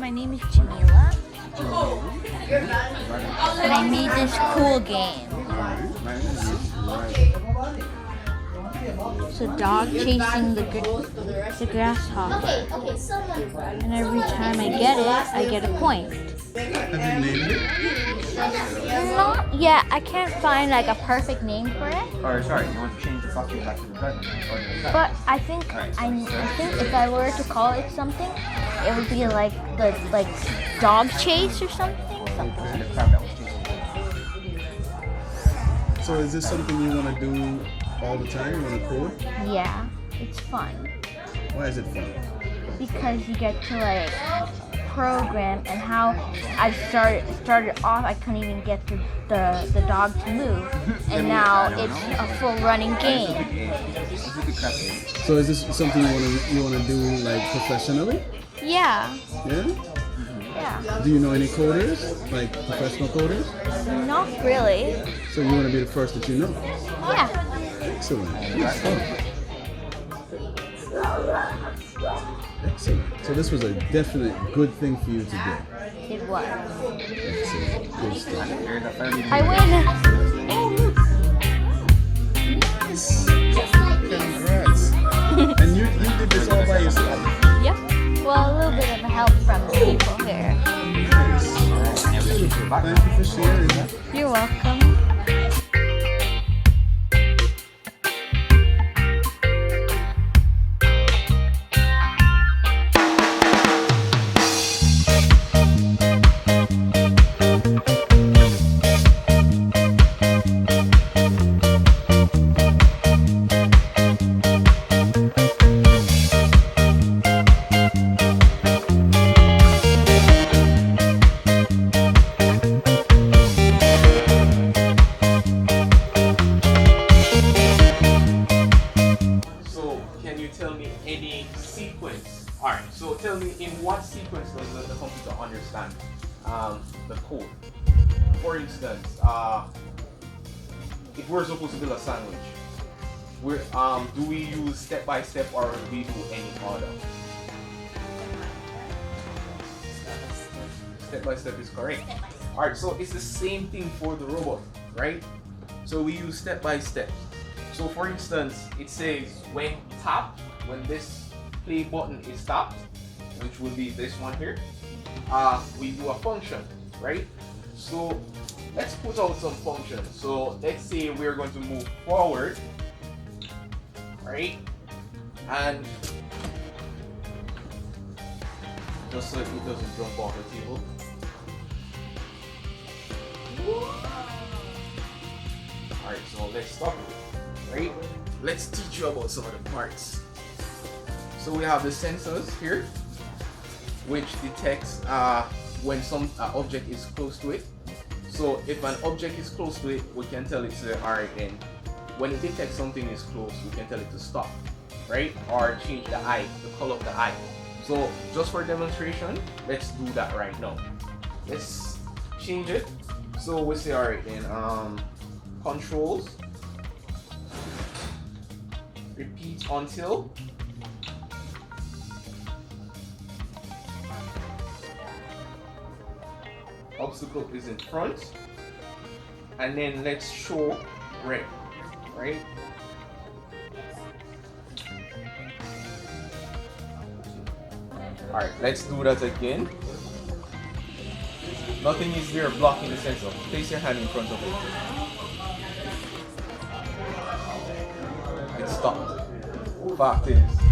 my name is Jamila. And I made this cool game. It's a dog chasing the grasshopper. And every time I get it, I get a point. Have you named it? Not yet. I can't find like a perfect name for it. Or sorry, you want to change the costume back to the present? Or the But I think if I were to call it something, it would be like the dog chase or something. the crowd that was chasing. So is this something you want to do all the time? You want to code? Yeah, it's fun Why is it fun? because you get to like program and how I started off. I couldn't even get the dog to move, and now it's a full running game. So is this something you want to do like professionally? Yeah, Yeah. yeah. Do you know any coders, like professional coders? Not really. So you want to be the first that you know? Yeah. Excellent. That's fun. Excellent. So this was a definite good thing for you to do. It was. Excellent. Good stuff. I win. Nice. Congrats. And you did this all by yourself? Yep. Well, a little bit of help from the people here. Nice. Thank you for sharing that. You're welcome. Alright, so tell me, in what sequence does the computer understand the code? For instance, if we're supposed to build a sandwich, do we use step by step or do we do any order? Step by step is correct. Alright, so it's the same thing for the robot, right? So we use step by step. So for instance, it says when tapped, when this play button is tapped, which will be this one here, we do a function, right? So let's put out some functions. So let's say we're going to move forward, right? And just so it doesn't jump off the table. Alright, so let's stop it, right? Let's teach you about some of the parts. So we have the sensors here, which detects when some object is close to it. So if an object is close to it, we can tell it to alright then. When it detects something is close, we can tell it to stop, right? Or change the eye, the color of the eye. So just for demonstration, let's do that right now. Let's change it. So we say alright then, controls, repeat until. Obstacle is in front, and then let's show red, right? Alright, let's do that again. Nothing is there blocking the sensor. Place your hand in front of it. It stopped. Fact is,